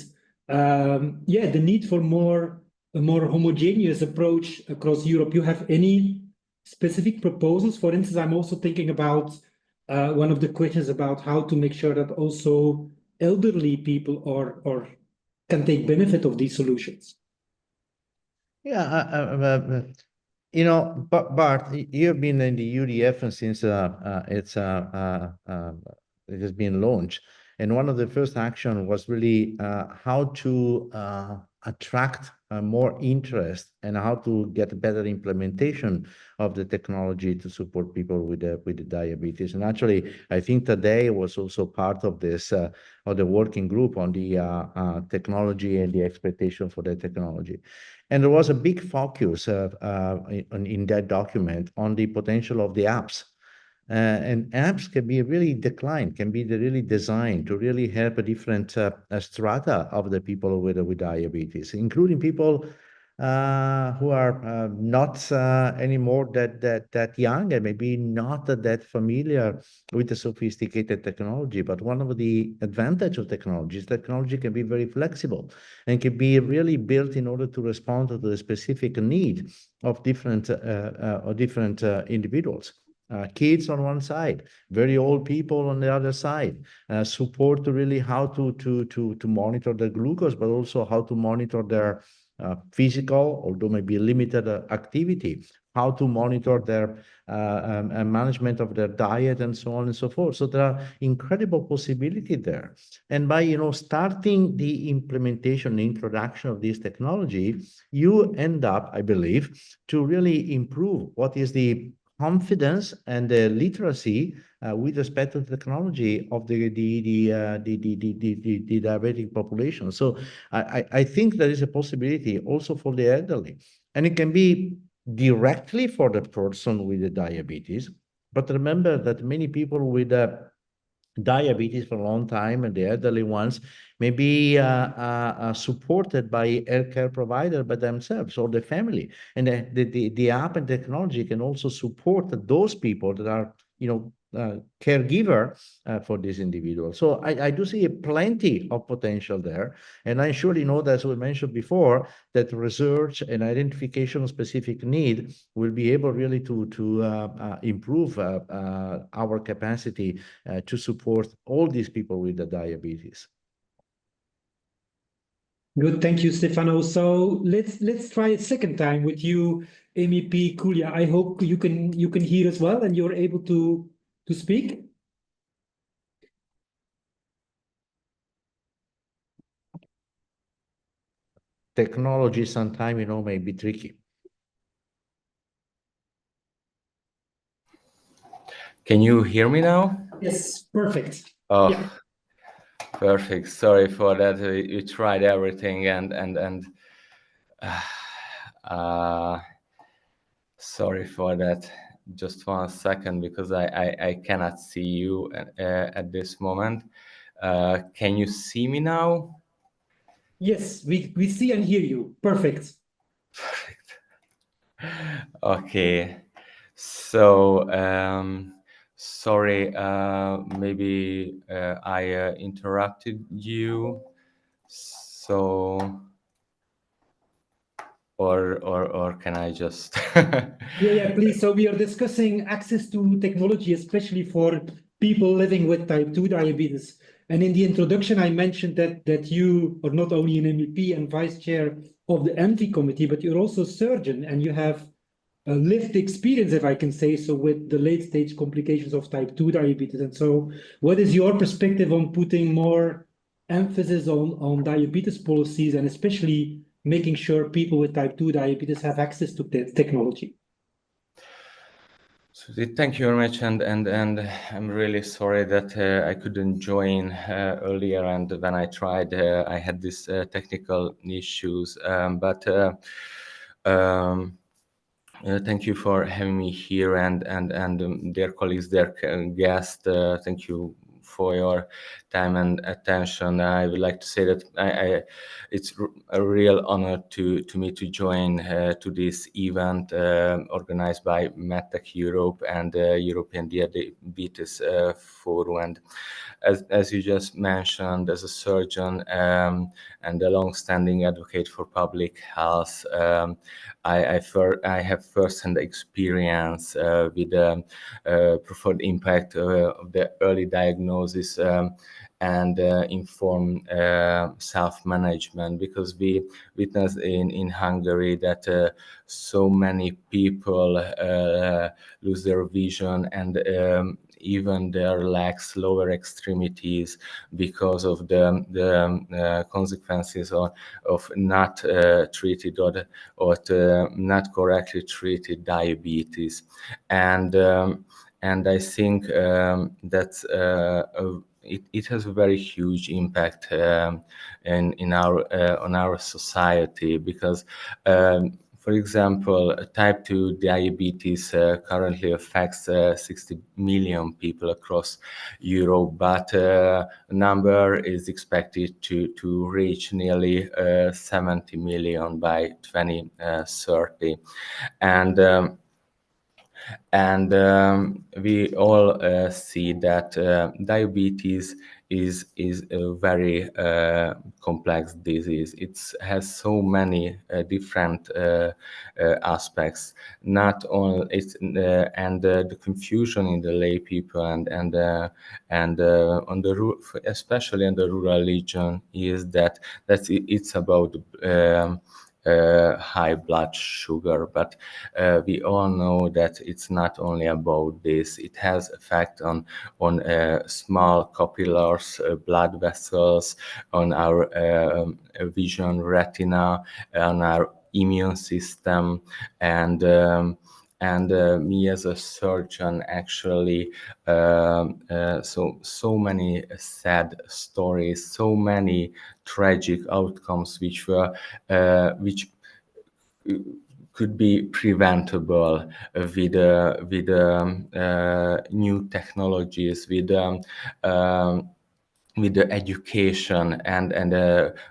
the need for a more homogeneous approach across Europe. You have any specific proposals? For instance, I'm also thinking about one of the questions about how to make sure that also elderly people or can take benefit of these solutions. Yeah, you know, Bart, you've been in the UDF since it has been launched, and one of the first action was really how to attract more interest and how to get better implementation of the technology to support people with the diabetes. And actually, I think Tadej was also part of this of the working group on the technology and the expectation for the technology. And there was a big focus in that document on the potential of the apps. And apps can be really declined, can be really designed to really help a different strata of the people with diabetes, including people who are not anymore that young and maybe not that familiar with the sophisticated technology. But one of the advantages of technology can be very flexible and can be really built in order to respond to the specific need of different individuals. Kids on one side, very old people on the other side, support to really how to monitor their glucose, but also how to monitor their physical, although maybe limited activity, how to monitor their management of their diet and so on and so forth. So there are incredible possibilities there. And by starting the implementation, the introduction of this technology, you end up, I believe, to really improve what is the confidence and the literacy with respect to the technology of the diabetic population. So I think there is a possibility also for the elderly, and it can be directly for the person with the diabetes. But remember that many people with diabetes for a long time and the elderly ones may be supported by healthcare provider by themselves or the family, and the app and technology can also support those people that are caregiver for this individual. So I do see plenty of potential there, and I surely know that, as we mentioned before, that research and identification of specific need will be able really to improve our capacity to support all these people with the diabetes. Good, thank you, Stefano. So let's try a second time with you, MEP Kulja. I hope you can hear us well and you're able to speak. Technology sometimes, may be tricky. Can you hear me now? Yes, perfect. Oh, Yeah. Perfect. Sorry for that. We tried everything and sorry for that. Just 1 second, because I cannot see you at this moment. Can you see me now? Yes, we see and hear you. Perfect. Perfect. Okay. So sorry, maybe I interrupted you. So or can I just Yeah, please. So we are discussing access to technology, especially for people living with type 2 diabetes. And in the introduction, I mentioned that you are not only an MEP and vice chair of the MV committee, but you're also a surgeon and you have a lived experience, if I can say so, with the late stage complications of type 2 diabetes. And so what is your perspective on putting more emphasis on diabetes policies and especially making sure people with type 2 diabetes have access to technology? So thank you very much, and I'm really sorry that I couldn't join earlier, and when I tried, I had these technical issues. Thank you for having me here, and dear colleagues, dear guests, thank you for your time and attention. I would like to say that it's a real honor to me to join to this event organized by MedTech Europe and European Diabetes Forum. And as you just mentioned, as a surgeon and a long-standing advocate for public health, I have first-hand experience with the profound impact of the early diagnosis and informed self-management, because we witnessed in Hungary that so many people lose their vision, and even their legs, lower extremities, because of the consequences of not treated or not correctly treated diabetes. And I think that it has a very huge impact in our on our society, because for example, type 2 diabetes currently affects 60 million people across Europe, but the number is expected to reach nearly 70 million by 2030. And we all see that diabetes is a very complex disease. It has so many different aspects. Not only it's and the confusion in the lay people and on the especially in the rural region is that it's about high blood sugar, but we all know that it's not only about this. It has effect on small capillaries, blood vessels, on our vision, retina, on our immune system, and me as a surgeon, actually, so many sad stories, so many tragic outcomes which could be preventable with new technologies, with the education and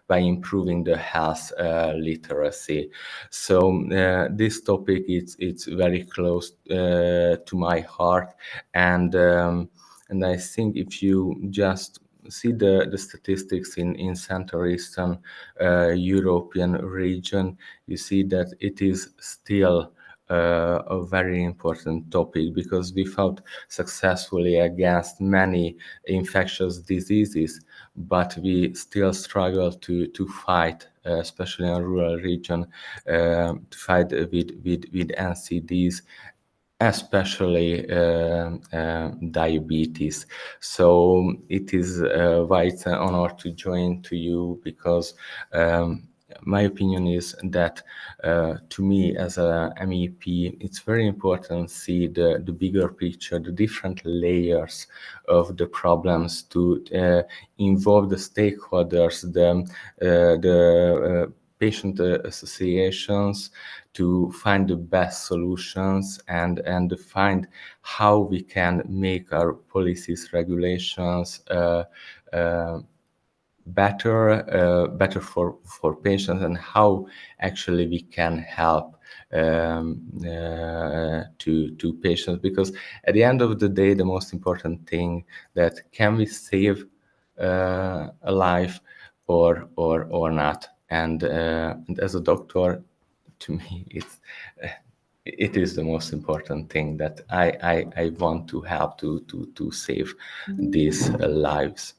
by improving the health literacy. So this topic it's very close to my heart, and I think if you just see the statistics in Central Eastern European region, you see that it is still a very important topic, because we fought successfully against many infectious diseases, but we still struggle to fight, especially in rural region, to fight with NCDs, especially diabetes. So it is why it's an honor to join to you, because my opinion is that to me as a MEP, it's very important to see the bigger picture, the different layers of the problems, to involve the stakeholders, the patient associations, to find the best solutions and find how we can make our policies, regulations better for patients, and how actually we can help to patients. Because at the end of the day, the most important thing, that can we save a life or not. And as a doctor, to me, it is the most important thing, that I want to help to save these lives.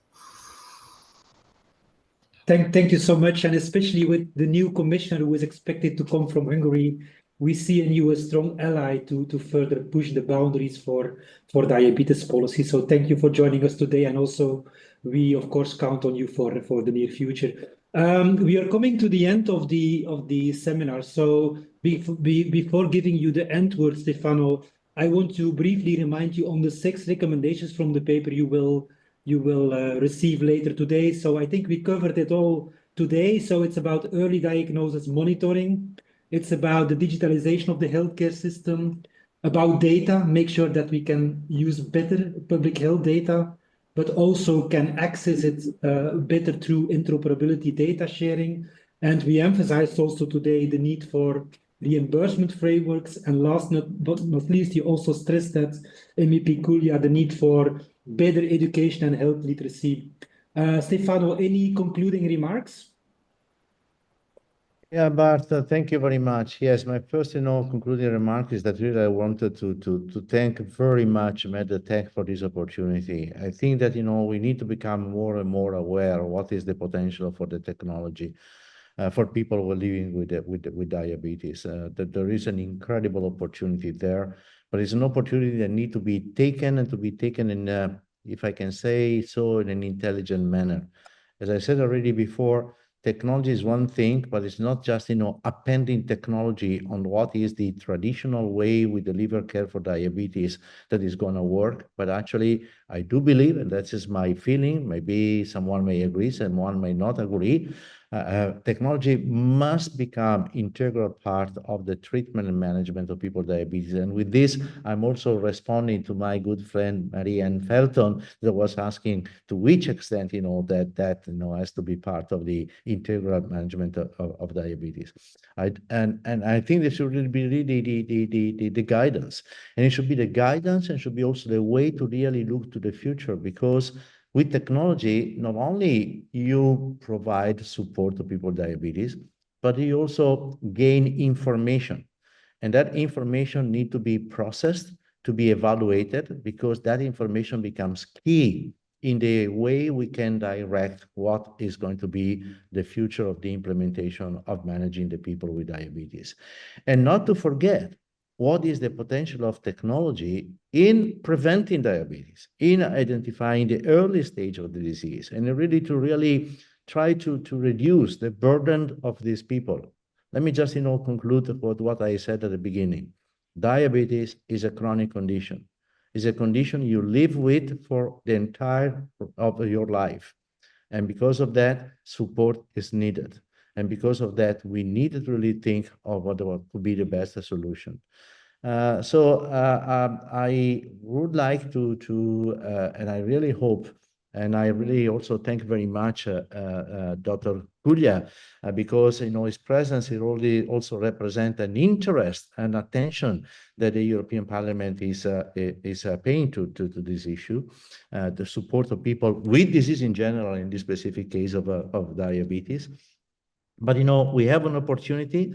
Thank you so much, and especially with the new commissioner who is expected to come from Hungary, we see in you a strong ally to further push the boundaries for diabetes policy. So thank you for joining us today, and also we of course count on you for the near future. We are coming to the end of the seminar, so before giving you the end word, Stefano, I want to briefly remind you on the 6 recommendations from the paper you will receive later today. So I think we covered it all today. So it's about early diagnosis monitoring. It's about the digitalization of the healthcare system, about data, make sure that we can use better public health data, but also can access it better through interoperability data sharing. And we emphasized also today the need for reimbursement frameworks. And last but not least, you also stressed that, MEP Kulja, the need for better education and health literacy. Stefano, any concluding remarks? Yeah, Bart, thank you very much. Yes, my first concluding remark is that really I wanted to thank very much MedTech for this opportunity. I think that, we need to become more and more aware of what is the potential for the technology for people who are living with diabetes. That there is an incredible opportunity there. but it's an opportunity that needs to be taken and to be taken in, if I can say so, in an intelligent manner. As I said already before, technology is one thing, but it's not just, appending technology on what is the traditional way we deliver care for diabetes that is going to work. But actually, I do believe, and that's just my feeling, maybe someone may agree, someone may not agree, technology must become integral part of the treatment and management of people with diabetes. And with this, I'm also responding to my good friend Marianne Felton that was asking to which extent that has to be part of the integral management of diabetes. And I think this should really be the guidance, and it should be the guidance and should be also the way to really look to the future, because with technology, not only you provide support to people with diabetes, but you also gain information. And that information needs to be processed, to be evaluated, because that information becomes key in the way we can direct what is going to be the future of the implementation of managing the people with diabetes. And not to forget, what is the potential of technology in preventing diabetes, in identifying the early stage of the disease, and really to try to reduce the burden of these people. Let me just, conclude with what I said at the beginning. Diabetes is a chronic condition. It's a condition you live with for the entire of your life. And because of that, support is needed. And because of that, we need to really think of what could be the best solution. I would like to and I really hope, and I really also thank very much Dr. Kulja, because his presence it really also represents an interest and attention that the European Parliament is paying to this issue, the support of people with disease in general, in this specific case of diabetes. But we have an opportunity.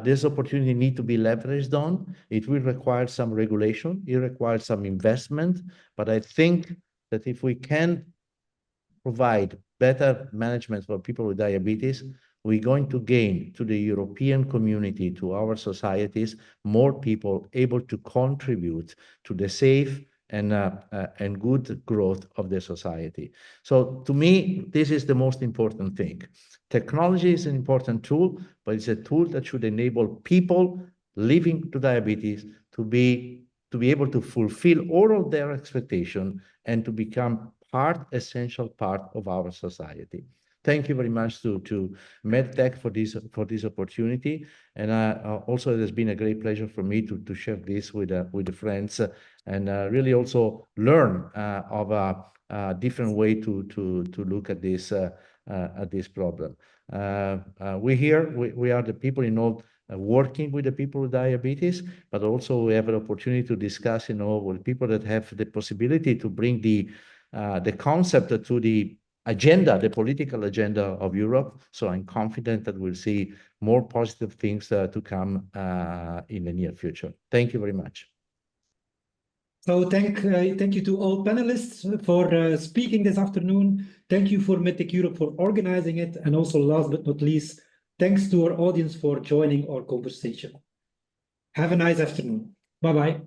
This opportunity needs to be leveraged on. It will require some regulation. It requires some investment. But I think that if we can provide better management for people with diabetes, we're going to gain to the European community, to our societies, more people able to contribute to the safe and good growth of the society. So to me, this is the most important thing. Technology is an important tool, but it's a tool that should enable people living with diabetes to be able to fulfill all of their expectations and to become essential part of our society. Thank you very much to MedTech for this opportunity, and also it has been a great pleasure for me to share this with the friends and really also learn of a different way to look at this problem. We are the people working with the people with diabetes, but also we have an opportunity to discuss with people that have the possibility to bring the concept to the agenda, the political agenda of Europe. So I'm confident that we'll see more positive things to come in the near future. Thank you very much. So thank you to all panelists for speaking this afternoon. Thank you for MedTech Europe for organizing it. And also last but not least, thanks to our audience for joining our conversation. Have a nice afternoon. Bye-bye.